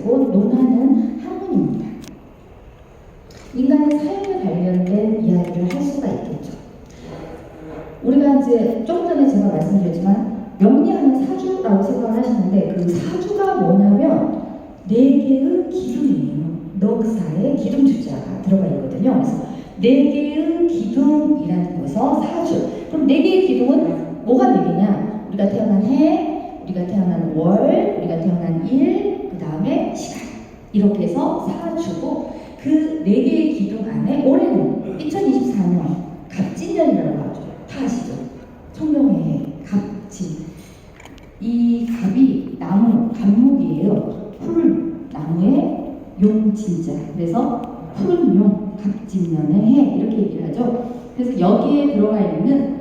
가지고 논하는 학문입니다. 인간의 삶에 관련된 이야기를 할 수가 있겠죠. 우리가 이제 좀 전에 제가 말씀드렸지만 명리하면 사주라고 생각을 하시는데 그 사주가 뭐냐면 4개의 기둥이에요. 넉사의 기둥 주자가 들어가 있거든요. 그래서 4개의 기둥이라는 것에서 사주. 그럼 4개의 기둥은 뭐가 4개냐? 우리가 태어난 해, 우리가 태어난 월, 우리가 태어난 일, 그 다음에 시간. 이렇게 해서 사주고 그 4개의 기둥 안에 올해는 2024년 갑진년이라고 하죠. 다 아시죠? 청명의 갑진. 이 갑이 나무, 갑목이에요. 푸른 나무의 용진자. 그래서 푸른 용, 갑진년의 해 이렇게 얘기를 하죠. 그래서 여기에 들어가 있는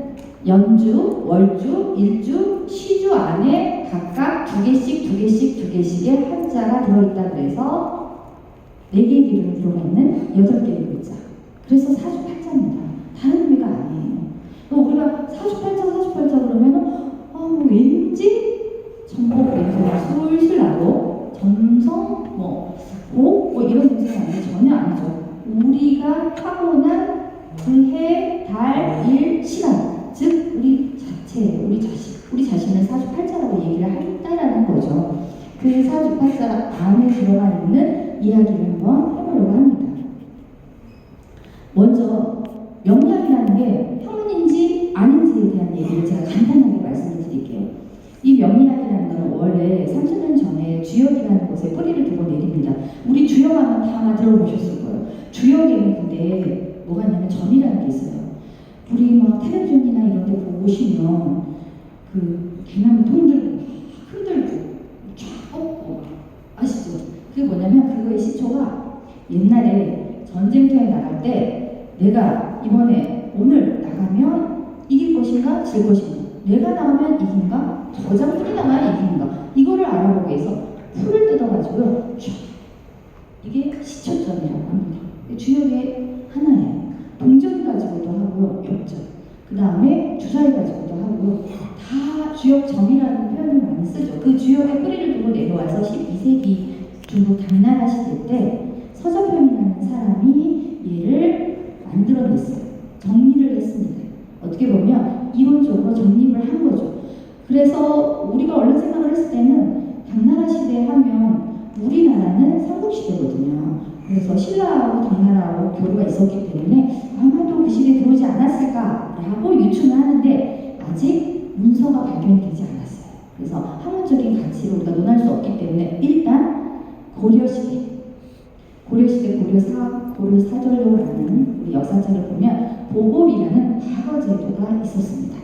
연주, 월주, 일주, 시주 안에 각각 2개씩의 한자가 들어있다 그래서 4개의 기둥이 들어가 있는 8개의 글자. 그래서 사주팔자입니다. 다른 의미가 아니에요. 우리가 사주팔자 그러면은 왠지 전복 냄새가 술술 나고 점성 뭐 이런 냄새가 나는데 전혀 아니죠. 우리가 타고난 그 해, 달, 일, 시간, 즉 우리 자체, 우리 자신을 사주팔자라고 얘기를 한다라는 거죠. 그 사주팔자 안에 들어가 있는 이야기를 한번 해보려고 합니다. 먼저 명리학이라는 게 학문인지 아닌지에 대한 얘기를 제가 간단하게 말씀을 드릴게요. 이 명리학이라는 건 원래 30년 전에 주역이라는 곳에 뿌리를 두고 내립니다. 우리 주역하면 다 아마 들어보셨을 거예요. 주역에는 근데 뭐가 있냐면 점이라는 게 있어요. 우리 막 텔레비전이나 이런 데 보시면 그 대나무 통들고 흔들고 쫙 뻗고 아시죠? 그게 뭐냐면 그거의 시초가 옛날에 전쟁터에 나갈 때 내가 이번에 오늘 나가면 이길 것인가 질 것인가, 내가 나가면 이긴가 저장풀이 나가야 이긴가, 이거를 알아보기 위해서 풀을 뜯어가지고요 쫙, 이게 시초점이라고 합니다. 주역의 하나예요. 동전 가지고도 하고요, 역전, 그 다음에 주사위 가지고도 하고요. 다 주역점이라는 표현을 많이 쓰죠. 그 주역의 뿌리를 두고 내려와서 12세기 중국 당나라 시대 때 서적현이라는 사람이 얘를 만들어냈어요. 정리를 했습니다. 어떻게 보면 이론적으로 정립을 한 거죠. 그래서 우리가 얼른 생각을 했을 때는 당나라 시대 하면 우리나라는 삼국시대거든요. 그래서 신라하고 당나라하고 교류가 있었기 때문에 아마도 그 시대에 들어오지 않았을까라고 유추는 하는데 아직 문서가 발견이 되지 않았어요. 그래서 학문적인 가치를 우리가 논할 수 없기 때문에 일단 고려시대, 고려사절로라는 우리 역사책을 보면 보궐이라는 과거제도가 있었습니다.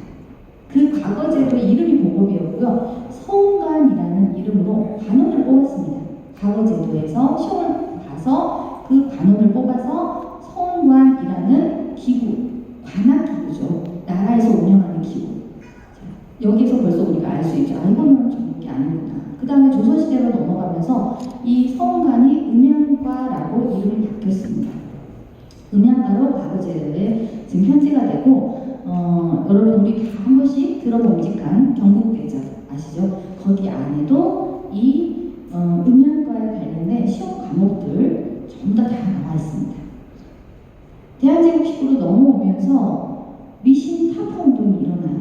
그 과거제도의 이름이 보궐이었고요. 서운관이라는 이름으로 관원을 뽑았습니다. 과거제도에서 시험을 봐서 그 관원을 뽑아서 서운관이라는 기구, 관학기구죠. 나라에서 운영하는 기구. 여기서 벌써 우리가 알 수 있죠. 이거는 저게 아니구나. 그 다음에 조선시대로 넘어가면서 이 서운관이 음양과라고 이름이 바뀌었습니다. 음양과로 과거제도에 지금 현재가 되고, 여러분 우리 다 한 번씩 들어봄직한 경국대전 아시죠? 거기 안에도 이 음양과에 관련된 시험 과목들 전부 다 나와 있습니다. 대한제국식으로 넘어오면서 미신 타파 운동이 일어나요.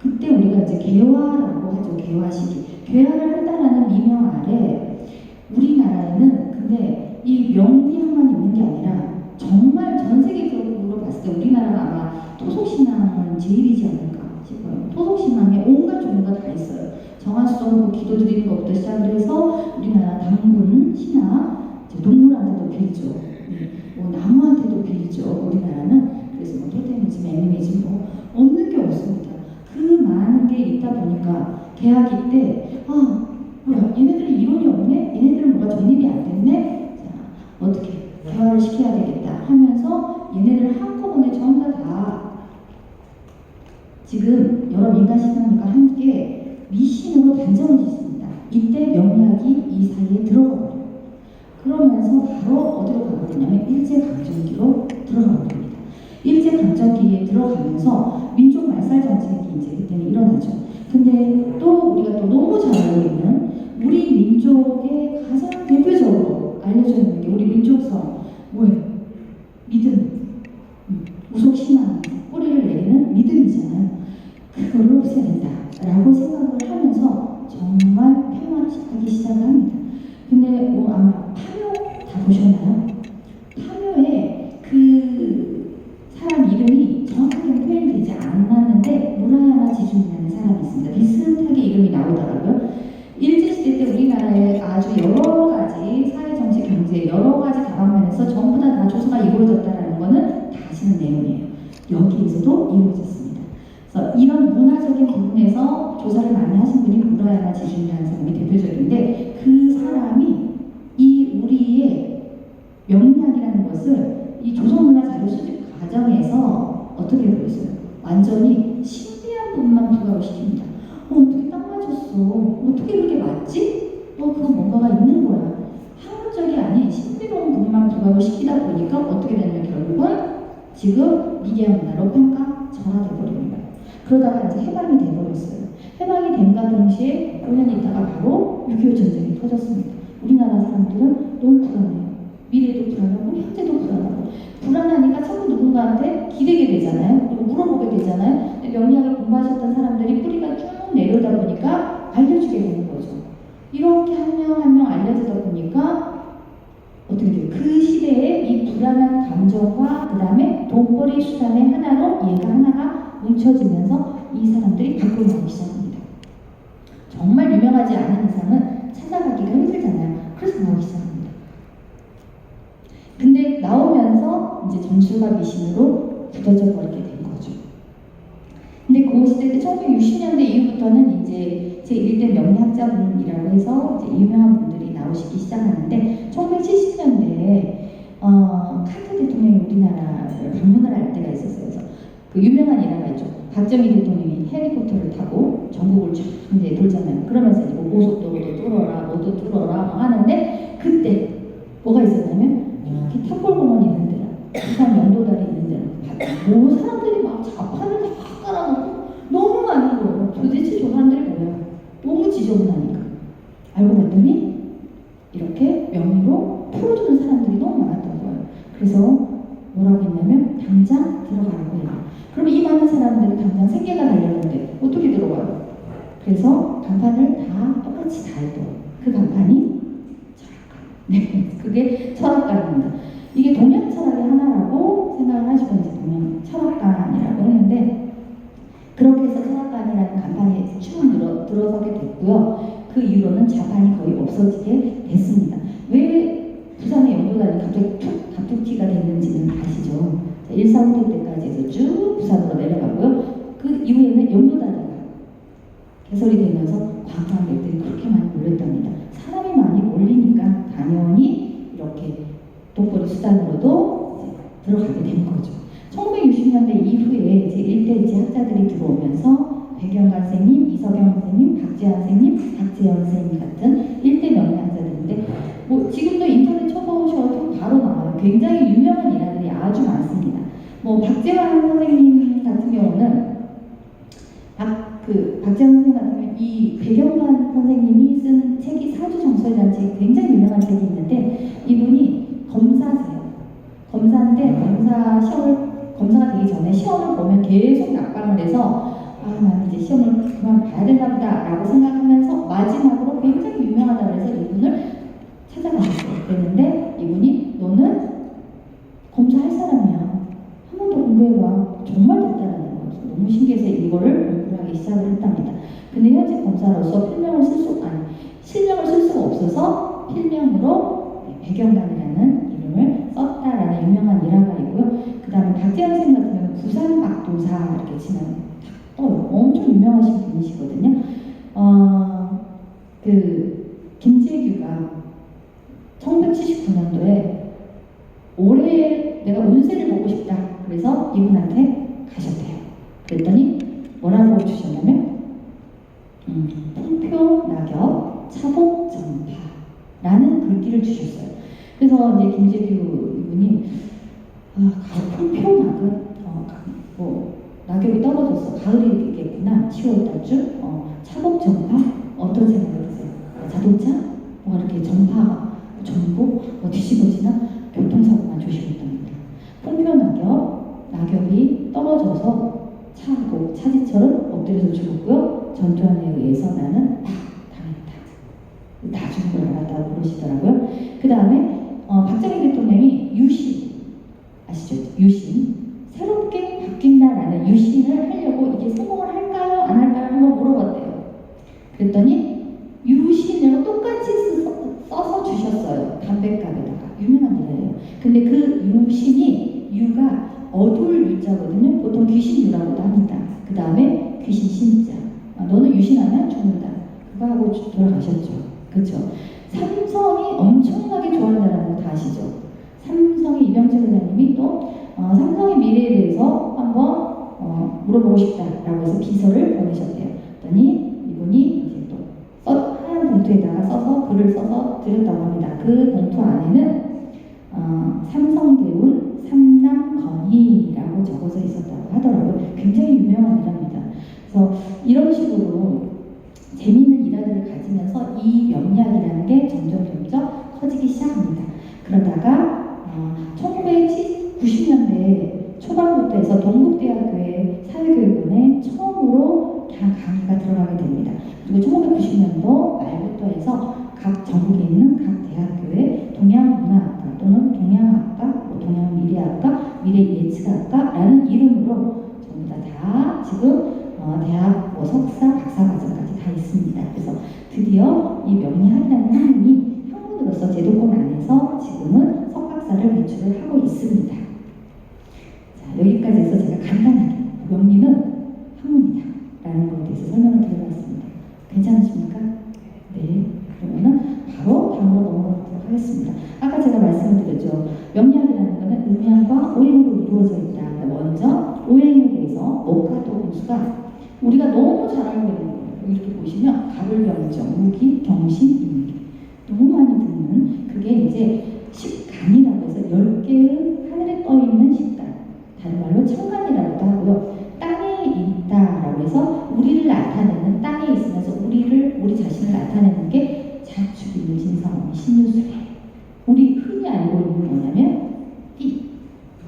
그때 우리가 이제 개화라고 하죠. 개화 시기. 개화를 한다라는 미명 아래 우리나라에는 근데 이 명리학만 있는 게 아니라 정말 전 세계적으로 봤을 때 우리나라가 아마 토속신앙은 제일이지 않을까 싶어요. 토속신앙에 온갖 종류가 다 있어요. 정화수정 기도 드리는 것부터 시작을 해서 우리나라 당군, 신화, 동물한테도 빌죠. 뭐 나무한테도 빌죠. 우리나라는. 그래서 뭐 토테미즘, 애니미즘 뭐 없는 게 없습니다. 그 많은 게 있다 보니까 개학기 때 뭐야 얘네들은 이론이 없네? 얘네들은 뭐가 정립이 안 됐네? 자, 어떻게 개화를 시켜야 되겠다 하면서 얘네들 한꺼번에 전부 다 지금 여러 민간신앙과 함께 미신으로 단정을 짓습니다. 이때 명리학이 이 사이에 들어가버려요. 그러면서 바로 어디로 가버리냐면 일제강점기로 들어가버립니다. 일제강점기에 들어가면서 민족 말살 정책이 이제 그때는 일어나죠. 근데 또 우리가 또 너무 잘 알고 있는 우리 민족의 가장 대표적인 알려져 있는 게 우리 민족성 뭐예요? 믿음, 우속신앙, 뿌리를 내는 믿음이잖아요. 그걸로 없애야 된다라고 생각을 하면서 정말 평화하기 시작을 합니다. 근데 뭐 아마 파묘 다 보셨나요? 파묘에 그 사람 이름이 정확하게 표현되지 않았는데 무라야마 지준이라는 사람이 있습니다. 비슷하게 이름이 나오더라고요. 일제시대 때 우리나라에 아주 여러 가지 사회, 정치, 경제 여러 가지 다방면에서 전부 다 조사가 이루어졌다는 거는 다 아시는 내용이에요. 여기에서도 이루어졌습니다. 그래서 이런 문화적인 부분에서 조사를 많이 하신 분이 무라야마 지준이라는 사람이 대표적인데 그 사람이 이 우리의 명리학이라는 것을 이 조선문화 자료 수집 과정에서 어떻게 보였어요? 완전히 신비한 부분만 부각을 시킵니다. 어떻게 딱 맞췄어? 어떻게 그렇게 맞지? 그건 뭔가가 있는 거야. 학문적이 아닌 신비로운 부분만 부각을 시키다 보니까 어떻게 되냐면 결국은 지금 미개한 문화로 평가전화돼 버립니다. 그러다가 이제 해방이 돼버렸어요. 해방이 됨과 동시에 5년 있다가 바로 6.25 전쟁이 터졌습니다. 우리나라 사람들은 너무 불안해요. 미래도 불안하고 현재도 불안하고 불안하니까 자꾸 누군가한테 기대게 되잖아요. 그리고 물어보게 되잖아요. 명리학을 공부하셨던 사람들이 뿌리가 쭉 내려오다 보니까 알려주게 되는 거죠. 이렇게 한 명 한 명 알려주다 보니까 어떻게 돼요? 그 시대에 이 불안한 감정과 그 다음에 돈벌이 수단의 하나로 얘가 하나가 뭉쳐지면서 이 사람들이 밖으로 나오기 시작합니다. 정말 유명하지 않은 이상은 찾아가기가 힘들잖아요. 그래서 나오기 시작합니다. 근데 나오면서 이제 정술과 미신으로 굳어져 버리게 된 거죠. 근데 그 시대 때 1960년대 이후부터는 이제 제1대 명리학자분이라고 해서 이제 유명한 분들이 나오시기 시작하는데 1970년대에 카터 대통령이 우리나라를 방문을 할 때가 있었어요. 그래서 그 유명한 일화가 있죠. 박정희 대통령이 헬리콥터를 타고 전국을 쭉 이제 돌잖아요. 그러면서 이제 고속도로도 뚫어라, 뭐도 뚫어라 막 하는데 그때 뭐가 있었냐면 이렇게 탑골공원 있는 데랑 부산 영도다리 있는 데랑 뭐 사람들이 막 자판을 다 깔아놓고 너무 많은 거예요. 도대체 저 사람들이 뭐야? 너무 지저분하니까. 알고 봤더니 이렇게 명의로 풀어주는 사람들이 너무 많았던 거예요. 그래서 뭐라고 했냐면 당장 들어가라고 해요. 그럼 이 많은 사람들이 당장 생계가 달렸는데 어떻게 들어가요? 그래서 간판을 다 똑같이 달고 그 간판이 철학관. 네, 그게 철학관입니다. 이게 동양 철학의 하나라고 생각을 하시고 이제 동양 철학관이라고 했는데 그렇게 해서 철학관이라는 간판이 쭉 들어서게 됐고요. 그 이후로는 자판이 거의 없어지게 됐습니다. 왜 부산의 영도단이 갑자기 툭 갑툭튀가 됐는지는 아시죠? 1.4 때까지 해서 쭉 부산으로 내려가고요. 그 이후에는 영도단이가 개설이 되면서 관광객들이 그렇게 많이 몰렸답니다. 사람이 많이 몰리니까 당연히 이렇게 돈벌이 수단으로도 들어가게 된 거죠. 1960년대 이후에 이제 일대일제 학자들이 들어오면서 백영관 선생님, 이석영 선생님, 박재환 선생님, 박재현 선생님 같은 일대 명리학자들인데 뭐 지금도 인터넷 쳐보셔도 바로 나와요. 굉장히 유명한 일화들이 아주 많습니다. 뭐 박재환 선생님 같은 경우는 박재환 선생님 같은 경우는 이 백영관 선생님이 쓴 책이 사주정설이라는 책이 굉장히 유명한 책이 있는데 이분이 검사세요. 검사인데 검사가 되기 전에 시험을 보면 계속 낙방을 해서 나는 이제 시험을 그만 봐야 되나 보다 라고 생각하면서 마지막으로 굉장히 유명하다고 해서 이분을 찾아갔어요. 그랬는데 이분이 너는 검사할 사람이야. 한 번 더 공부해봐. 정말 됐다라는 거예요. 너무 신기해서 이거를 공부를 하기 시작을 했답니다. 근데 현재 검사로서 실명을 쓸 수가 없어서 필명으로 백영관이라는 이름을 썼다라는 유명한 일화가 있고요. 그 다음에 박재현 선생님 같은 경우는 부산박도사 이렇게 치면 엄청 유명하신 분이시거든요. 김재규가 1979년도에 올해 내가 운세를 보고 싶다. 그래서 이분한테 가셨대요. 그랬더니 뭐라고 주셨냐면 풍표 낙엽 차복 전파라는 글귀를 주셨어요. 그래서 이제 김재규 이분이 풍표 낙엽 낙엽이 떨어졌어. 가을이 되겠구나. 10월달쯤. 차복 전파? 어떤 생각이 드세요? 자동차? 뭐가 이렇게 전파가 전복? 의해서 나는 당했다. 나중에 걸 알았다고 그러시더라고요. 그 다음에 박정희 대통령이 유신 아시죠? 유신 새롭게 바뀐다라는 유신을 하려고 이게 성공을 할까요? 안 할까요? 한번 물어봤대요. 그랬더니 유신을 똑같이 써서 주셨어요. 담뱃갑에다가. 유명한 일이에요. 근데 그 유신이 유가 어둘 유자거든요. 보통 귀신 유라고도 합니다. 그 다음에 귀신 신자. 너는 유신하면 죽는다. 그거 하고 돌아가셨죠. 그렇죠? 삼성이 엄청나게 좋아한다는 거 다 아시죠? 삼성의 이병철 회장님이 또 삼성의 미래에 대해서 한번 물어보고 싶다라고 해서 비서를 보내셨대요. 그랬더니 이분이 이제 또 하얀 봉투에다가 써서 글을 써서 드렸다고 합니다. 그 봉투 안에는 삼성대운 삼남건의라고 적어져 있었다고 하더라고요. 굉장히 유명한 일합니다. 그래서 이런 식으로 재미있는 일화들을 가지면서 이 명리학이라는 게 점점 커지기 시작합니다. 그러다가 1990년대 초반부터 해서 동국대학교의 사회교육원에 처음으로 강의가 들어가게 됩니다. 그리고 1990년도 말부터 해서 각 전국에 있는 각 대학교에 동양문화학과 또는 동양학과, 동양미래학과, 미래예측학과라는 이름으로 전부 다 지금 대학 석사, 박사 과정까지 다 있습니다. 그래서 드디어 이 명리학이라는 학문이 학문으로서 제도권 안에서 지금은 석박사를 배출을 하고 있습니다. 자, 여기까지 해서 제가 간단하게 명리는 학문이다 라는 것에 대해서 설명을 드려봤습니다. 괜찮으십니까? 네. 그러면은 바로 다음으로 넘어가도록 하겠습니다. 아까 제가 말씀을 드렸죠. 명리학이라는 것은 음양과 오행으로 이루어져 있다. 먼저 오행에 대해서 목화토 공수가 우리가 너무 잘 알고 있는 거예요. 이렇게 보시면 갑을병정, 무기, 경신, 인기 너무 많이 듣는 그게 이제 식간이라고 해서 10개의 하늘에 떠있는 식간, 다른 말로 천간이라고도 하고요. 땅에 있다라고 해서 우리를 나타내는, 땅에 있으면서 우리 자신을 나타내는 게 자축, 유진성, 신유수해. 우리 흔히 알고 있는 뭐냐면 띠.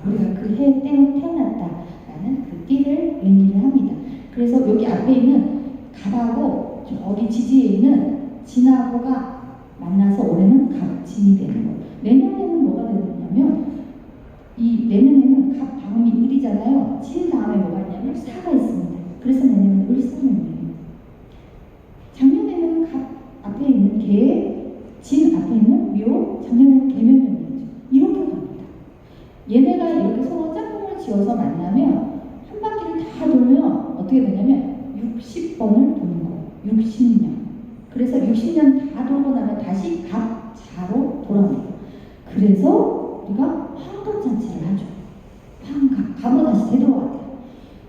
우리가 그 해에 태어났다라는 그 띠를 의미를 합니다. 그래서 여기 앞에 있는 갑하고 저기 지지에 있는 진하고가 만나서 올해는 갑진이 되는 거예요. 내년에는 뭐가 되느냐면 이 내년에는 갑 다음이 을이잖아요. 진 다음에 뭐가 있냐면 사가 있습니다. 그래서 내년에는 을사년이에요. 작년에는 갑 앞에 있는 개, 진 앞에 있는 묘, 작년에는 개면년이죠. 이렇게 갑니다. 얘네가 이렇게 서로 짝꿍을 지어서 만나면 한 바퀴를 다 돌면 어떻게 되냐면 60번을 도는 거예요. 60년. 그래서 60년 다 돌고 나면 다시 갑자로 돌아옵니다. 그래서 우리가 환갑잔치를 하죠. 갑으로 다시 되돌아와요.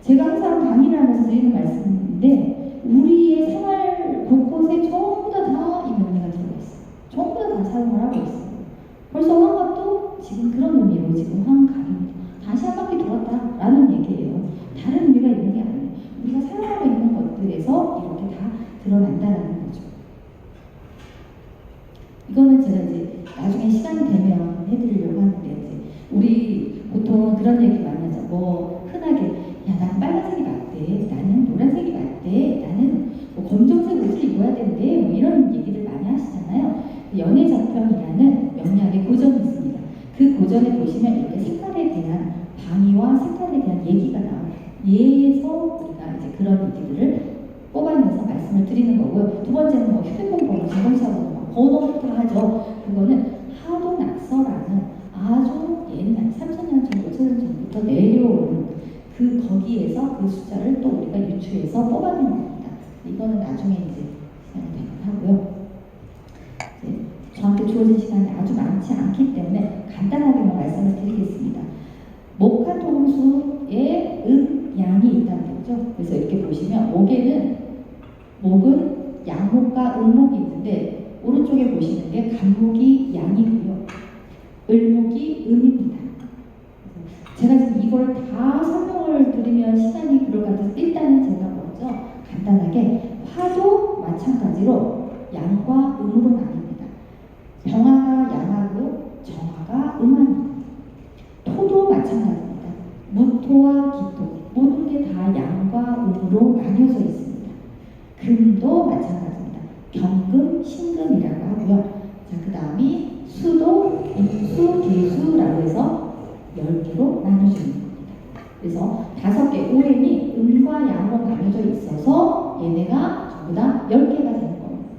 제가 항상 강의를 하면서 드리는 말씀인데 우리의 생활 곳곳에 전부 다 이 명리가 들어있어요. 전부 다 사용을 하고 있어요. 벌써 환갑도 지금 그런 의미로 지금 환갑입니다. 다시 한 바퀴 돌았다라는 얘기예요. 다른 의미가 있는 게 아니에요. 우리가 사용하고 있는 것들에서 이렇게 다 드러난다는 거죠. 이거는 제가 이제 나중에 시간이 되면 해드리려고 하는데 이제 우리 보통 그런 얘기 많이 하죠. 뭐 흔하게 야 난 빨간색이 맞대, 나는 노란색이 맞대, 나는 뭐 검정색 옷을 입어야 된대, 뭐 이런 얘기를 많이 하시잖아요. 연애작평이라는 명리학의 고전이 있습니다. 그 고전에 보시면 이렇게 색깔에 대한 방위와 색깔에 대한 얘기가 나와요. 예에서 우리가 이제 그런 얘기들을 뽑아내서 말씀을 드리는 거고요. 두 번째는 뭐 휴대폰 번호, 자동차 번호, 번호부터 하죠. 그거는 하도 낙서라는 아주 옛날 3,000년 전, 5,000년 전부터 내려오는 그 거기에서 그 숫자를 또 우리가 유추해서 뽑아내는 겁니다. 이거는 나중에 이제 시간이 되면 하고요. 이제 저한테 주어진 시간이 아주 많지 않기 때문에 간단하게만 말씀을 드리겠습니다. 목화통수에 양이 있다는 거죠. 그래서 이렇게 보시면 목은 양목과 을목이 있는데 오른쪽에 보시는 게 간목이 양이고요. 을목이 음입니다. 제가 지금 이걸 다 설명을 드리면 시간이 그럴 것 같아서 일단은 제가 먼저 간단하게 화도 마찬가지로 양과 음으로 나뉩니다. 병화가 양하고요. 정화가 음합니다. 토도 마찬가지입니다. 무토와 기토 모든 게 다 양과 음으로 나뉘어져 있습니다. 금도 마찬가지입니다. 마찬가지입니다. 경금, 신금이라고 하고요. 자, 그 다음이 수도, 임수, 계수라고 해서 10개로 나눠주는 겁니다. 그래서 5개 오행이 음과 양으로 나눠져 있어서 얘네가 전부 다 10개가 되는 겁니다.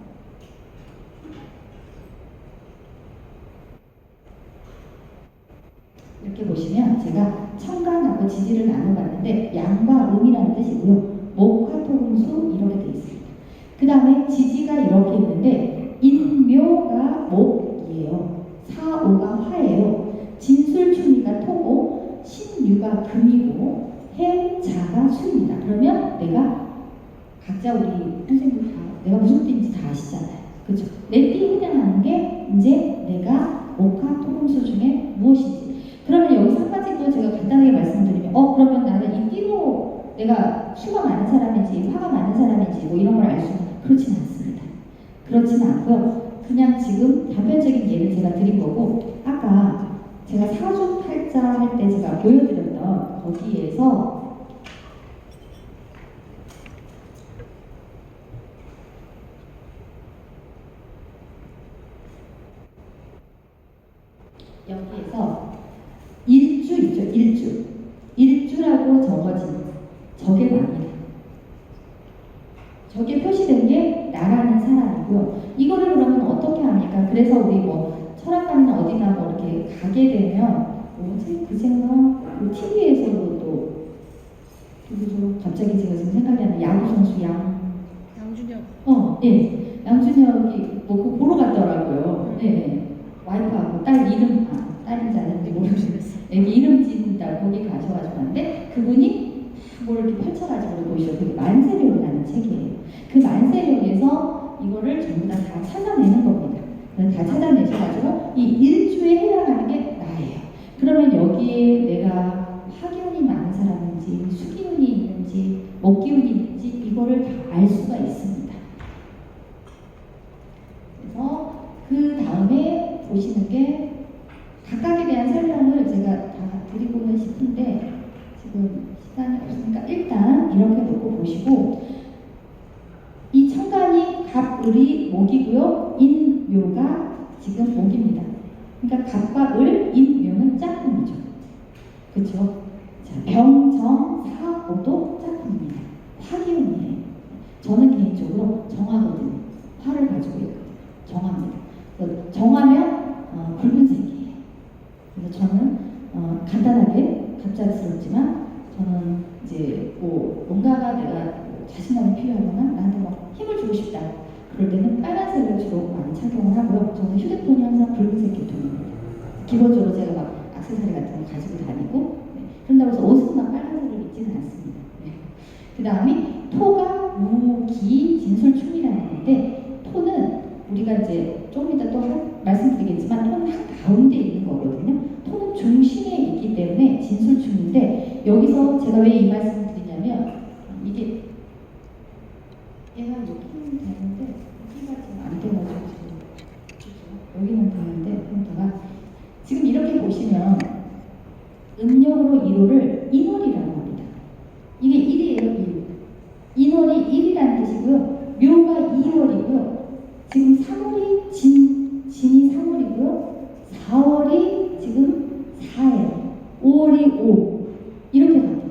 이렇게 보시면 제가 천간하고 지지를 나눠봤는데 양과 음이라는 뜻이고요. 목화, 토금수 이렇게 되어 있습니다. 그 다음에 지지가 이렇게 있는데 인묘가 목이에요. 사오가 화예요. 진술충이가 토고 신유가 금이고 해자가 수입니다. 그러면 내가 각자 우리 선생님들 다 내가 무슨 띠인지 다 아시잖아요. 그렇죠? 내 띠에 해당하는 게 이제 내가 목화, 토금수 중에 무엇인지. 그러면 여기서 한 가지 또 제가 간단하게 말씀드리면 그러면 나는 이 띠로 내가 수가 많은 사람인지 화가 많은 사람인지 뭐 이런 걸 알 수는 그렇지는 않습니다. 그렇지는 않고요. 그냥 지금 단편적인 예를 제가 드린 거고 아까 제가 사주팔자 할 때 제가 보여드렸던 거기에서 여기에서 일주 있죠. 일주라고 적어진 저게 납니다. 저게 표시된 게 나라는 사람이고요. 이거를 그러면 어떻게 합니까? 그래서 우리 뭐 철학관이나 어디나 뭐 이렇게 가게 되면 뭐지? 그 생각 그 TV에서도 또 누구죠? 갑자기 제가 지금 생각이 안 나는 야구 선수 양준혁. 예. 양준혁이 뭐 그거 보러 갔더라고요. 예. 와이프하고 딸 이름 딸인지 아닌지 모르겠어요. 애기 이름 짓는다 거기 가셔가지고 하는데 그분이 뭘 이렇게 펼쳐가지고 보시죠. 그게 만세력이라는 책이에요. 그 만세력에서 이거를 전부 다 찾아내는 겁니다. 다 찾아내셔가지고 이 일주에 해당하는 게 나예요. 그러면 여기에 내가 화기운이 많은 사람인지 수기운이 있는지 목기운이 있는지 이거를 다 알 수가 있습니다. 그래서 그 다음에 보시는 게 각각에 대한 설명을 제가 다 드리고는 싶은데 지금 시간이 없으니까 일단 이렇게 놓고 보시고 이 천간이 갑을이 목이고요. 인묘가 지금 목입니다. 그러니까 갑과 을, 인묘는 짝꿍이죠. 그렇죠? 자, 병정, 사오도 짝꿍입니다. 화기운이에요. 저는 개인적으로 정하거든요. 화를 가지고 있거든요. 정합니다. 정하면 붉은색이에요. 그래서 저는 간단하게 갑작스럽지만 저는 이제 뭐 뭔가가 내가 자신감이 필요하거나 나한테 막 힘을 주고 싶다. 그럴 때는 빨간색을 주로 많이 착용을 하고요. 저는 휴대폰이 항상 붉은색 계통입니다. 기본적으로 제가 막 액세서리 같은 거 가지고 다니고 그런다고 해서 옷은 막 빨간색을 입지는 않습니다. 그 다음에 토가 무기 진술충이라는 건데 토는 우리가 이제 조금 이따 또 말씀드리겠지만 토는 한가운데 있는 거거든요. 토는 중심에 있기 때문에 진술충인데 여기서 제가 왜 이 말씀을 드리냐면 이게 얘가 여기는 되는데 여기가 지금 안 돼가지고 지금 여기는 되는데 컴퓨터가 지금 이렇게 보시면 음력으로 1호를 인월이라고 합니다. 이게 1이에요. 1. 인월이 1이라는 뜻이고요. 묘가 2월이고요. 지금 3월이 진이 3월이고요. 4월이 지금 4예요. 5월이 5 이렇게 갑니다.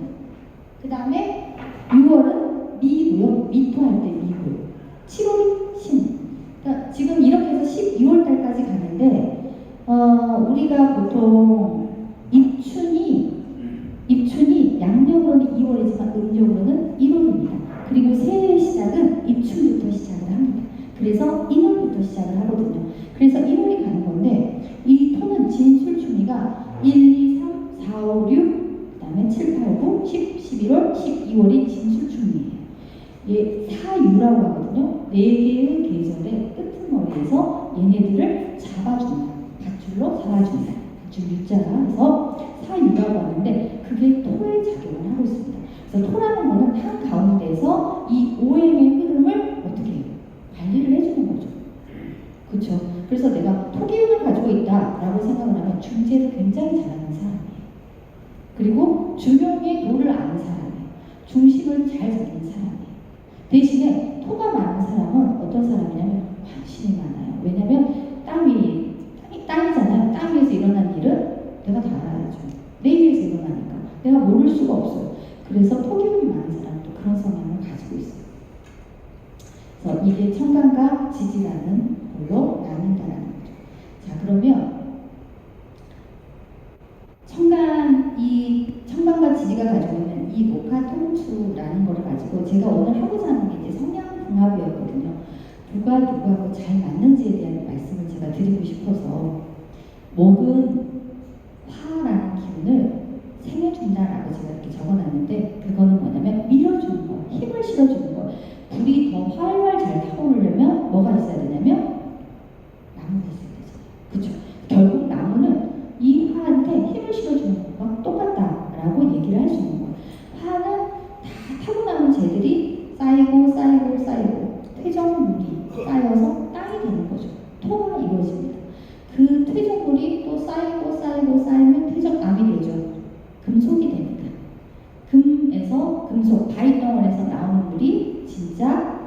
그 다음에 6월은 미고요. 미토할 때 미고요. 7월이 신. 그러니까 지금 이렇게 해서 12월 달까지 가는데 우리가 보통 입춘이 양력으로는 2월이지만 음력으로는 1월입니다. 그리고 새해의 시작은 입춘부터 시작을 합니다. 그래서 1월부터 시작을 하거든요. 그래서 1월이 가는 건데 이 토는 진술충이가 1, 2, 3, 4, 5, 6, 그 다음에 7, 8, 9, 10, 11월, 12월이 진술충이에요. 얘 사유라고 하거든요. 4개의 계절의 끄트머리에서 얘네들을 잡아준다. 밧줄로 잡아준다. 밧줄 유자가 해서 사유라고 하는데 그게 토의 작용을 하고 있습니다. 그래서 토라는 거는 한 가운데에서 이 오행의 흐름을 어떻게 해요? 관리를 해주는 거죠. 그렇죠? 그래서 내가 토기운을 가지고 있다라고 생각을 하면 중재를 굉장히 잘하는 사람이에요. 그리고 중용의 도를 아는 사람이에요. 중심을 잘 잡는 사람이에요. 대신에 토가 많은 사람은 어떤 사람이냐면 관심이 많아요. 왜냐면 땅이잖아요. 땅 위에서 일어난 일은 내가 다 알아야죠. 내 위에서 일어나니까 내가 모를 수가 없어요. 그래서 포기력이 많은 사람도 그런 성향을 가지고 있어요. 그래서 이게 청간과 지지라는 걸로 나뉜다라는 거죠. 자, 그러면 청간과 지지가 가지고 있는 이 목화 통수라는 거를 가지고 제가 오늘 하고자 하는 게 이제 성향궁합이었거든요. 누가 누구하고 잘 맞는지에 대한 말씀을 제가 드리고 싶어서 목은 화라는 기운을 생해준다라고 제가 이렇게 적어놨는데 그거는 뭐냐면 밀어주는 거, 힘을 실어주는 거. 불이 더 활활 잘 타오르려면 뭐가 있어야 되냐면 나무가 있어야 되잖아요. 그렇죠? 결국 나무는 이 화한테 힘을 실어주는 것과 똑같다라고 얘기를 할 수 있는 거예요. 화는 다 타고나는 재들이 쌓이고 퇴적물이 쌓여서 땅이 되는 거죠. 토가 이루어집니다. 그 퇴적물이 또 쌓이면 퇴적암이 되죠. 금속이 됩니다. 금에서 금속, 바위덩어리에서 나오는 물이 진짜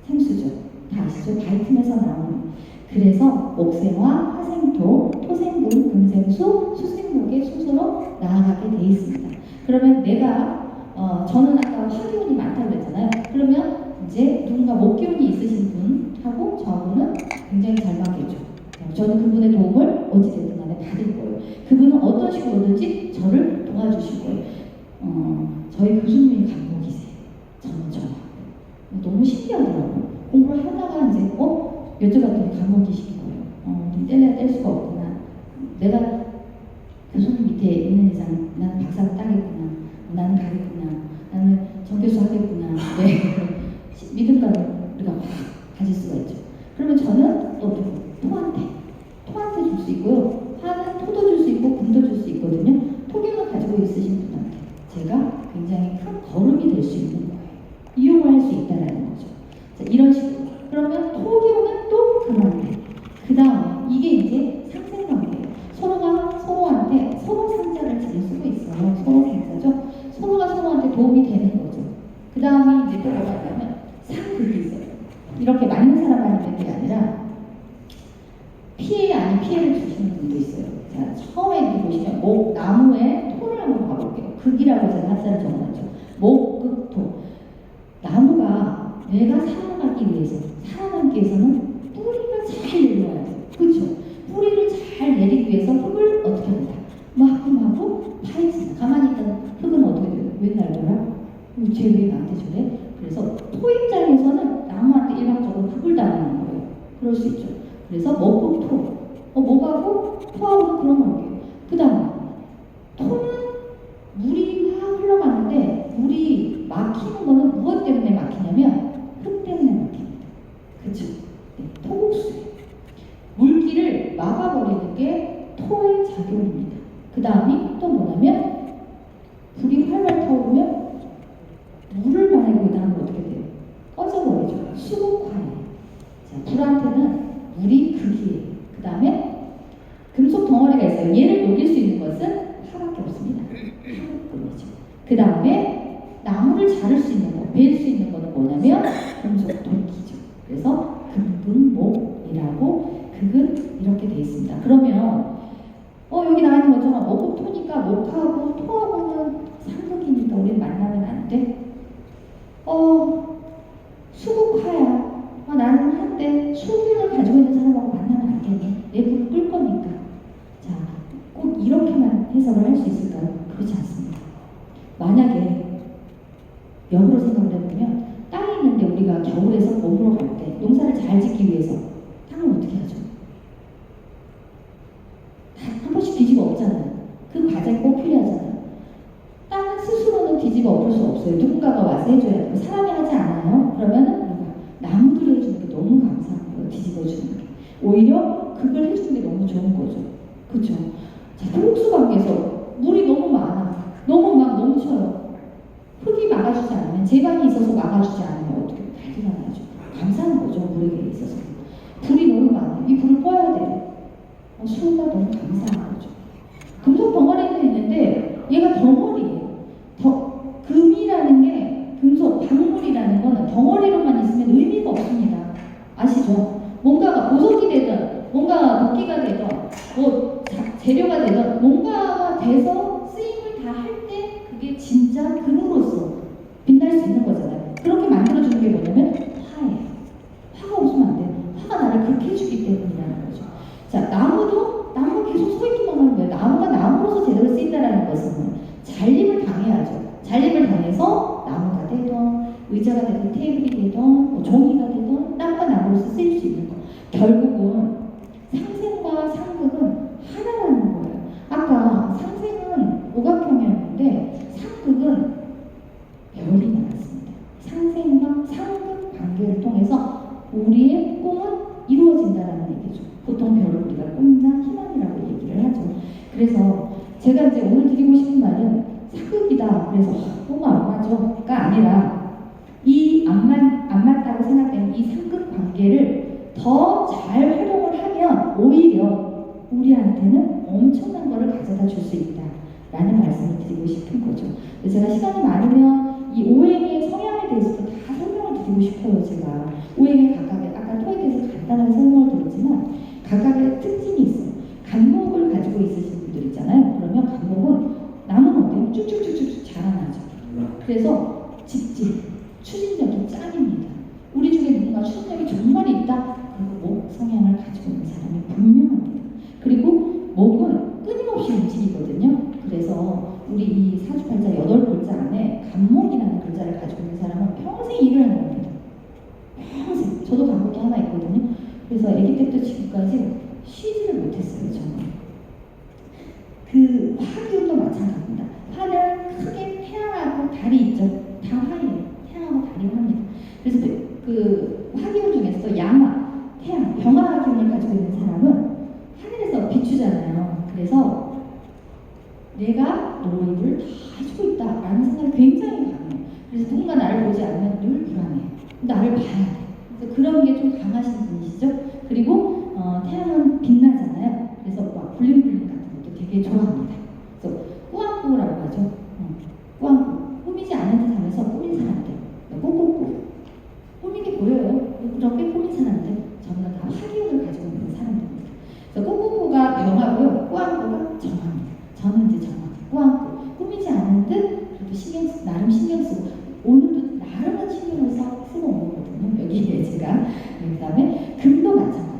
생수죠. 다 아시죠? 바위 틈에서 나오는. 그래서 목생화, 화생토, 토생금, 금생수, 수생목의 순서로 나아가게 돼 있습니다. 그러면 저는 아까 화기운이 많다고 그랬잖아요. 그러면 이제 누군가 목기운이 있으신 분하고 저하고는 굉장히 잘 맞겠죠. 저는 그분의 도움을 어찌됐든 간에 받을 거예요. 그분은 어떤 식으로든지 저를 도와주실 거예요. 저희 교수님이 감독이세요. 저는 너무 신기하더라고요. 공부를 하다가 이제 여쭤봤더니 감독이신 거예요. 좀 뗄 수가 없구나. 내가 교수님 밑에 있는 이상 나는 박사를 따겠구나. 나는 가겠구나. 나는 정교수 하겠구나. 네. 믿음감을 우리가 확 가질 수가 있죠. 그러면 저는 또 토한테 줄 수 있고요. 화는 토도 줄 수 있고 금도 줄 수 있거든요. 토기운을 가지고 있으신 분한테 제가 굉장히 큰 거름이 될 수 있는 거예요. 이용을 할 수 있다는 거죠. 자, 이런 식으로. 그러면 토기운은 또 그만해. 그 다음에 이게 이제 상생관계예요. 서로가 서로한테 서로 상자를 잘 쓰고 있어요. 서로 상자죠. 서로가 서로한테 도움이 되는 거죠. 그 다음에 이제 또 뭐가 있냐면 상극이 있어요. 이렇게 맞는 사람만 있는 게 아니라 피해 아닌 피해를 주시는 분도 있어요. 자, 처음에 이렇게 보시면 나무의 토를 한번 봐볼게요. 극이라고 제가 한자를 적어놨죠. 목극토. 나무가 내가 살아남기 위해서는 뿌리가 잘 내려와야 돼요. 그렇죠? 뿌리를 잘 내리기 위해서 흙을 어떻게 합니다? 마구 파헤친다. 가만히 있던 흙은 어떻게 돼요? 왜 날더라? 쟤 왜 나한테 저래? 그래서 토 입장에서는 나무한테 일방적으로 흙을 당하는 거예요. 그럴 수 있죠. 그래서 목극토. 목하고 토하고는 그런 관계예요. 그 다음에 토는 물이 막 흘러가는데 물이 막히는 거는 무엇 때문에 막히냐면 흙 때문에 막힙니다. 그렇죠? 네, 토국수예요. 물기를 막아버리는 게 토의 작용입니다. 그 다음이 또 뭐냐면 불이 활활 타오르면 물을 마시고 있다는 건 어떻게 돼요? 꺼져버리죠. 수국화예요. 자, 불한테는 물이 극이에요. 그 다음에 금속 덩어리가 있어요. 얘를 녹일 수 있는 것은 화밖에 없습니다. 화뿐이죠. 그 다음에 나무를 자를 수 있는 거, 벨 수 있는 것은 뭐냐면 금속 돌기죠. 그래서 금금목이라고 극은 이렇게 되어 있습니다. 그러면 여기 나와 있는 것처럼 목토니까 목하고 토하고는 상극이니까 우리는 만나면 안 돼? 수국화야. 나는 한때 수기를 가지고 있는 사람하고 만나면 안 되네. 내 불을 끌 거니까. 자, 꼭 이렇게만 해석을 할 수 있을까요? 그렇지 않습니다. 만약에 역으로 생각을 해보면 땅이 있는데 우리가 겨울에서 몸으로 갈 때 농사를 잘 짓기 위해서 땅을 어떻게 하죠? 한 번씩 뒤집어 엎잖아요. 그 과정이 꼭 필요하잖아요. 땅은 스스로는 뒤집어 엎을 수 없어요. 누군가가 와서 해줘야 돼요. 사람이 하지 않아요. 그러면은 나무들이 해주는 게 너무 감사한 거예요. 뒤집어주는 게. 오히려 그걸 해주는 게 너무 좋은 거죠. 그렇죠? 자, 토목수 관계에서 물이 너무 많아. 너무 막 넘쳐요. 흙이 막아주지 않으면, 제방이 있어서 막아주지 않으면 어떻게 난리가 나죠. 감사한 거죠. 물에게 있어서. 불이 너무 많아. 이 불을 꺼야 돼. 수가 너무 감사한 거죠. 금속 덩어리는 있는데 얘가 덩어리예요. 금이라는 게 금속, 광물이라는 거는 덩어리로만 있으면 의미가 없습니다. 그래서 제가 이제 오늘 드리고 싶은 말은 사극이다. 그래서 너무 안 맞아.가 아니라 이 안 맞다고 생각되는 이 상극 관계를 더 잘 활용을 하면 오히려 우리한테는 엄청난 거를 가져다 줄 수 있다. 라는 말씀을 드리고 싶은 거죠. 제가 시간이 많으면 이 오행의 성향에 대해서도 다 설명을 드리고 싶어요. 제가 오행의 각각의 아까 토익에서 간단하게 설명을 드렸지만 각각의 특징이 있어요. 간목을 가지고 있으신 분들 있잖아요. 그러면 간목은 나무는 어때요? 쭉쭉쭉쭉 자라나죠. 그래서 직진, 추진력이 짱입니다. 우리 중에 누군가 추진력이 정말 있다? 그리고 목 성향을 가지고 있는 사람이 분명합니다. 그리고 목은 끊임없이 움직이거든요. 그래서 우리 이 사주팔자 8글자 안에 간목이라는 글자를 가지고 있는 사람은 평생 일을 하는 겁니다. 평생. 저도 간목이 하나 있거든요. 그래서 아기 때부터 지금까지 쉬지를 못했어요. 저는. 그 화기운도 마찬가지입니다. 화는 크게 태양하고 달이 있죠. 다 화예요. 태양하고 달이 화입니다. 그래서 그 화기운 중에서 양화, 태양, 병화 기운을 가지고 있는 사람은 하늘에서 비추잖아요. 그래서 내가 너희를 다 해주고 있다라는 생각이 굉장히 강해요. 그래서 누군가 나를 보지 않으면 늘 불안해요. 나를 봐야 돼. 그래서 그런 게 좀 강하신 분이시죠. 그리고 태양은 빛나잖아요. 그래서 막 블링블링 같은 것도 되게 좋아합니다. 그래서 꾸안꾸라고 하죠. 꾸안꾸. 꾸미지 않은 듯 하면서 꾸민 사람들. 꾸꾸꾸. 꾸미게 보여요. 그렇게 꾸민 사람들. 전부 다 화기운을 가지고 있는 사람들입니다. 그래서 꾸꾸꾸가 병하고요. 꾸안꾸가 정합니다. 저는 이제 정합니다. 꾸안꾸. 꾸미지 않은 듯 그래도 나름 신경 쓰고 오늘도 나름은 신경을 쓰고 온 거거든요. 여기에 제가. 그 다음에 금도 마찬가지예요.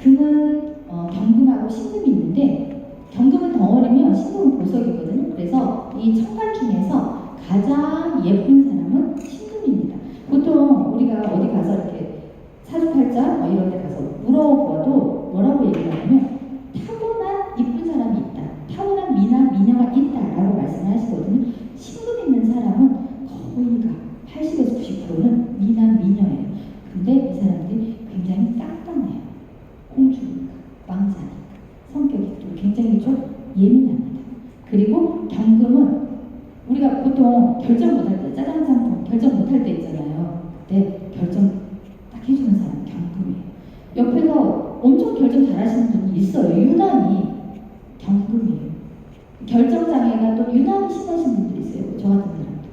금은 경금하고 신금이 있는데 경금은 덩어리면 신금은 보석이거든요. 그래서 이 천간 중에서 가장 예쁜 사람은 신금입니다. 보통 우리가 어디 가서 이렇게 사주팔자 이런 데 가서 물어봐도 뭐라고 얘기하냐면 타고난 이쁜 사람이 있다. 타고난 미녀가 있다라고 말씀을 하시거든요. 신금 있는 사람은 거의가 80에서 90%는 미녀예요. 근데 이 사람들이 굉장히 깐깐해요. 공주니까, 왕자니까, 성격이 또 굉장히 좀 예민합니다. 그리고 경금은 우리가 보통 결정 못할 때, 짜장짬뽕 결정 못할 때 있잖아요. 그때 결정 딱 해주는 사람 경금이에요. 옆에서 엄청 결정 잘하시는 분이 있어요. 유난히 경금이에요. 결정장애가 또 유난히 심하신 분들이 있어요. 저 같은 사람도.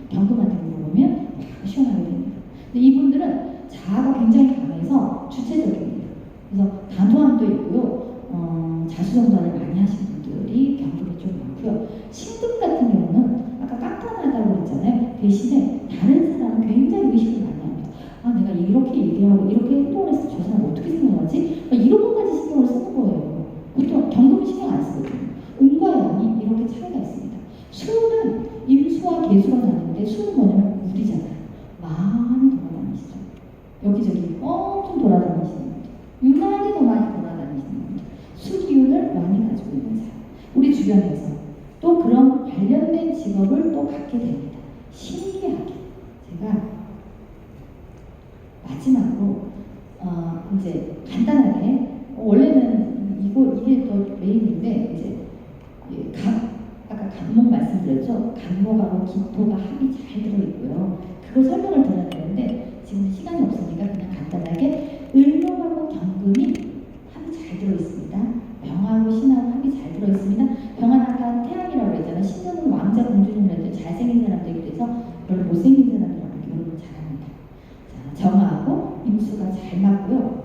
경금한테 물어보면 시원하게 됩니다. 근데 이분들은 자아가 굉장히 강해서 주체적입니다. 그래서 단호함도 있고요. 자수성가를 많이 하시는 분들이 경금이 좀 많고요. 신금 같은 경우는 아까 깐깐하다고 했잖아요. 대신에 다른 사람은 굉장히 의식을 많이 합니다. 내가 이렇게 얘기하고 이렇게 행동을 했을 때 저 사람 어떻게 생각하지? 이런 것까지 신경을 쓰는 거예요. 보통 경금이 신경 안 쓰거든요. 음과 양이 이렇게 차이가 있습니다. 수는 임수와 개수가 나는데 수는 뭐냐면 물이잖아요. 많이 돌아다니시죠. 여기저기 엄청 돌아다니시는 분들. 유난히 더 많이 돌아다니시는 분들. 수기운을 많이 가지고 있는 사람. 우리 주변에서 또 그런 관련된 직업을 또 갖게 됩니다. 신기하게 제가 마지막으로 이제 간단하게 원래는 이게 더 메인인데 이제 아까 간목 말씀드렸죠. 간목하고 기토가 합이 잘 들어있고요. 그거 설명을 드려야 되는데 지금 시간이 없으니까 그냥 간단하게 을목하고 경금이 합이 잘 들어있습니다. 병하고 신하고 합이 잘 들어있습니다. 병은 아까 태양이라고 했잖아요. 신금은 왕자 공주님이라도 잘생긴 사람들이 그래서 별로 못생긴 사람들하고 결혼을 잘합니다. 자, 정하고 임수가 잘 맞고요.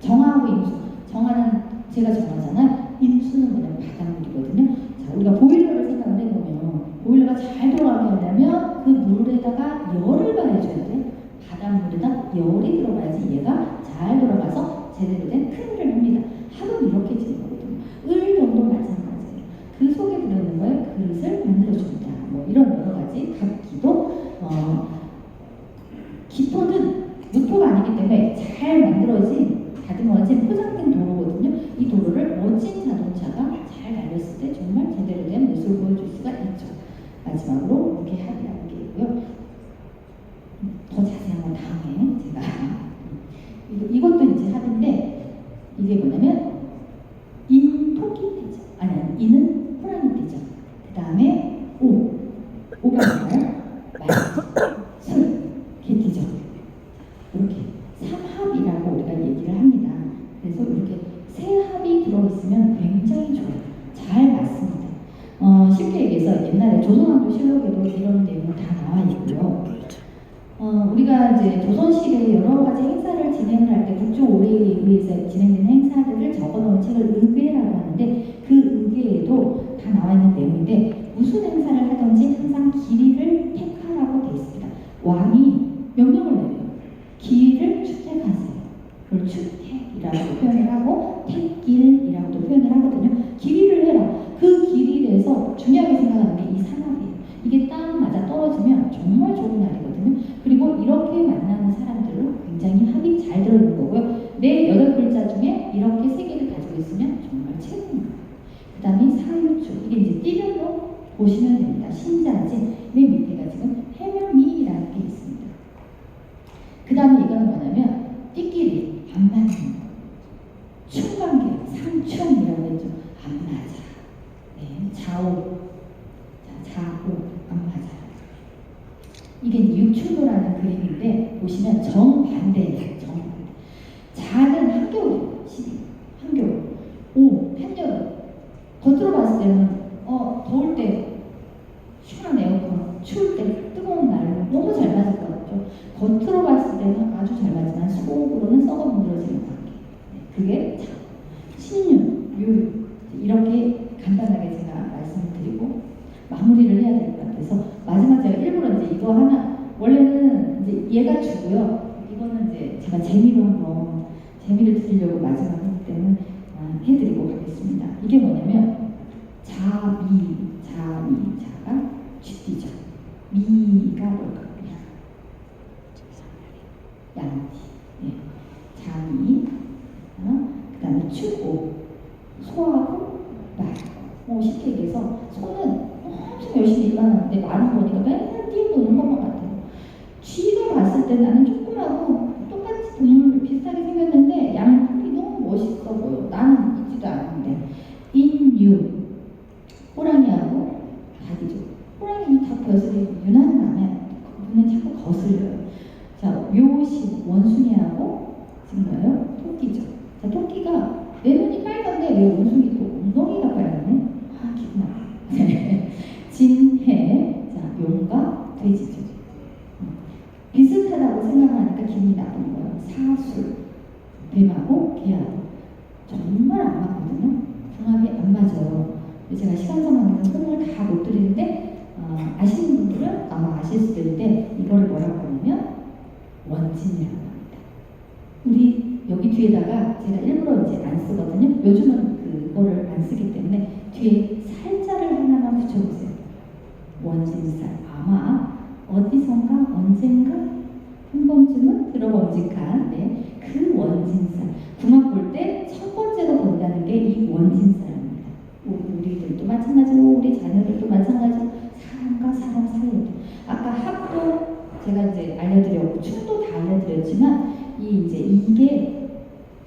정하고 임수. 정하는 제가 정하잖아요. 임수는 뭐냐면 바닷물이거든요. 자, 우리가 보일러를 생각을 해보면 보일러가 잘 돌아가게 하려면 그 물에다가 열을 가해줘야 돼. 바닷물에다 열이 들어가야지 얘가 잘 돌아가서 제대로 된 큰 일을 합니다. 합은 이렇게 지는 거거든요. 을경도 마찬가지예요. 그 속에 들어있는 거에 그릇을 만들어줍니다. 뭐 이런 여러 가지 각기도 기토는 무토가 아니기 때문에 잘 만들어진 다듬어진 포장된 도로거든요. 이 도로를 멋진 자동차가 잘 달렸을 때 정말 제대로 된 모습을 보여줄 수가 있죠. 마지막으로 무게 합이라는 게 있고요. 더 자세한 건 다음에 제가 이것도 이제 합인데 이게 뭐냐면 인토기대죠. 아니 이는 호랑이 띠죠. 그 다음에 오가 뭐예요? 말, 술, 개띠죠. 이렇게 삼합이라고 우리가 얘기를 합니다. 그래서 이렇게 세 합이 들어있으면 굉장히 좋아요. 잘 맞습니다. 쉽게 얘기해서 옛날에 조선왕조실록에도 이런 내용은 다 나와 있고요. 우리가 이제 조선시대에 여러 가지 행사를 진행을 할 때 국조 오래에 의해서 진행되는 행사들을 적어놓은 책을 의궤라고 하는데 그 의궤에도 다 나와 있는 내용인데 무슨 행사를 하든지 항상 길이를 택하라고 되어 있습니다. 왕이 명령을 내려요. 길이를 축택하세요. 그걸 축택이라고 표현을 하고 택길이라고도 표현을 하거든요. 길이를 해라. 그 길이에서 중요하게 생각하는 게 이 삼합이에요. 이게 딱 맞아 떨어지면 정말 좋은 날이거든요. 그리고 이렇게 만나는 사람들은 굉장히 합이 잘 들어있는 거고요. 내 8글자 중에 이렇게 3개를 가지고 있으면 정말 최고입니다. 그 다음에 사유축. 이게 이제 띠별로 보시면 됩니다. 신자지. 맨 밑에가 지금 해묘미라는 게 있습니다. 그 다음에 이건 뭐냐면 띠끼리 안 맞는 거. 충관계, 상충이라고 했죠. 안 맞아. 네, 좌우. 좌우 안 맞아요. 이게 육충도라는 그림인데 보시면 정반대예요. 정반대. 자는 한겨울이에요. 12. 한겨울. 오, 한여름. 겉으로 봤을 때는 더울 때 시원한 에어컨, 추울 때 뜨거운 날로 너무 잘 맞을 것 같죠. 겉으로 봤을 때는 아주 잘 맞지만 속으로는 썩어 문드러지는 관계. 그게 자, 신유, 유 이렇게 간단하게 제가 말씀을 드리고 마무리를 해야 될 것 같아서 마지막 제가 일부러 이제 이거 하나 원래는 이제 얘가 주고요. 이거는 이제 제가 재미로 한번 재미를 드리려고 마지막 하기 때문에 해드리고 가겠습니다. 이게 뭐냐면 자가 쥐띠죠. 미가 뭘까요? 양띠. 예. 자미. 그 다음에 축고 소하고 말. 쉽게 얘기해서 소는 엄청 열심히 일어나는데 말은 보니까 맨날 뛰어노는 것만 같아요. 쥐가 봤을 때 나는 조그마하고 똑같이 동물 비슷하게 생겼는데 양털이 너무 멋있어 보여. 나는 있지도 않는데. 인유 호랑이하고 닭이죠. 호랑이는 닭 벼슬이 유난히 나면 눈에 자꾸 거슬려요. 자, 묘신 원숭이하고 지금 뭐예요? 토끼죠. 자, 토끼가 내 눈이 빨간데 왜 원숭이 또 엉덩이가 빨갛네? 기분 나빠. 진해, 자, 용과 돼지죠. 비슷하다고 생각하니까 기분이 나쁜 거예요. 사술, 뱀하고 개하고 정말 안 맞거든요. 궁합이 안 맞아요. 제가 시간 상황에서 설명을 다 못 드리는데 아시는 분들은 아마 아실 수도 있는데 이거를 뭐라고 하냐면 원진이라고 합니다. 우리 여기 뒤에다가 제가 일부러 이제 안 쓰거든요. 요즘은 그거를 안 쓰기 때문에 뒤에 살자를 하나만 붙여보세요. 원진살. 아마 어디선가 언젠가 한 번쯤은 들어봄직한 그 원진살. 궁합 볼 때 첫 번째로 본다는 게 이 원진살입니다. 우리들도 마찬가지고 우리 자녀들도 마찬가지고 사람과 사람 사이에도 아까 합도 제가 이제 알려드렸고 춤도 다 알려드렸지만 이게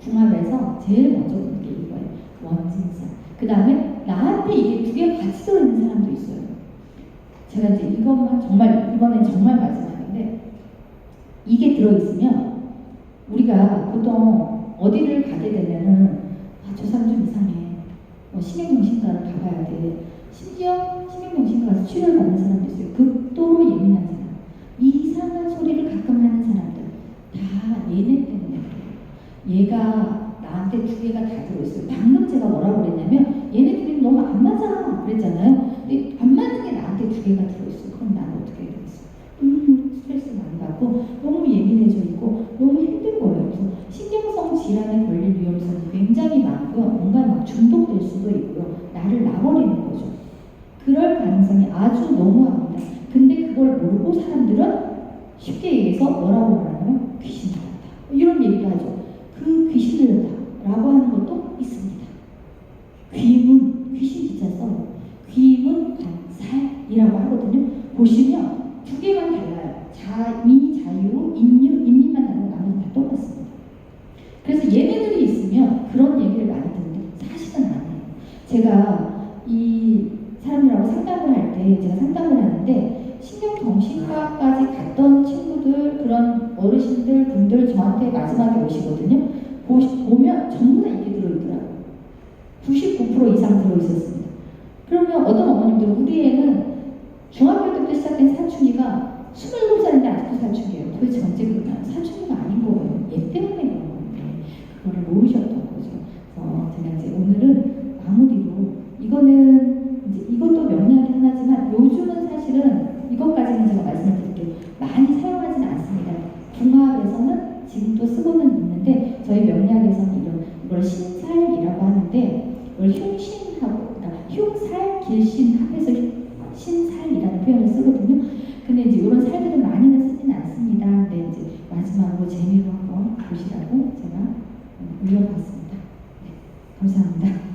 궁합에서 제일 먼저 보는 게 이거예요. 원진살. 그 다음에 나한테 이게 두 개가 같이 들어있는 사람도 있어요. 제가 이제 이것만 정말 이번엔 정말 마지막인데 이게 들어있으면 우리가 보통 어디를 가게 되면은 저 사람 좀 이상해. 신경정신과를 가봐야 돼. 심지어 신경정신과 가서 치료를 받는 사람도 있어요. 극도로 예민한 사람. 이상한 소리를 가끔 하는 사람들. 다 얘네 때문에 그래요. 얘가 나한테 두 개가 다 들어있어요. 방금 제가 뭐라고 그랬냐면 얘네 둘이 너무 안 맞아 그랬잖아요. 근데 안 맞는 게 나한테 두 개가 들어있어요. 그럼 나는 어떻게 해야 되겠어요? 스트레스 많이 받고 너무 예민해져 있고 너무 힘든 거예요. 그래서 신경성 질환에 걸릴 위험성이 굉장히 많고요. 뭔가 막 중독될 수도 있고요. 나를 놔버리는 거죠. 그럴 가능성이 아주 너무합니다. 근데 그걸 모르고 사람들은 쉽게 얘기해서 뭐라고 말하냐면 귀신 들렸다. 이런 얘기도 하죠. 그 귀신 들렸다라고 하는 것도 있습니다. 귀문, 귀신 진짜 써요. 귀문 관살이라고 하거든요. 보시면 두 개만 달라요. 자미, 자유, 인유, 인민만 다르고 나머지는 다 똑같습니다. 그래서 얘네들이 있으면 그런 얘기를 많이 듣는데 사실은 아니에요. 제가 이 때 제가 상담을 하는데 신경정신과까지 갔던 친구들, 그런 어르신들 분들 저한테 마지막에 오시거든요. 보면 전부 다 이게 들어있더라고요. 99% 이상 들어있었습니다. 그러면 어떤 어머님들, 우리 애는 중학교 때부터 시작된 사춘기가 27살인데 아직도 사춘기예요. 도대체 언제 끝나요? 사춘기가 아닌 거예요. 얘 때문에 그런 건데 그거를 모르셨던 거죠. 그래서 제가 이제 오늘은 마무리로 이거는 이제 이것도 명리학이 하나지만 요즘은 사실은 이것까지는 제가 말씀을 드릴게요. 많이 사용하지는 않습니다. 궁합에서는 지금도 쓰고는 있는데 저희 명리학에서는 이걸 신살이라고 하는데 이걸 흉신하고 그러니까 흉살, 길신 합해서 신살이라는 표현을 쓰거든요. 근데 이제 이런 살들은 많이는 쓰지는 않습니다. 근데 이제 마지막으로 재미로 한번 보시라고 제가 올려봤습니다. 네, 감사합니다.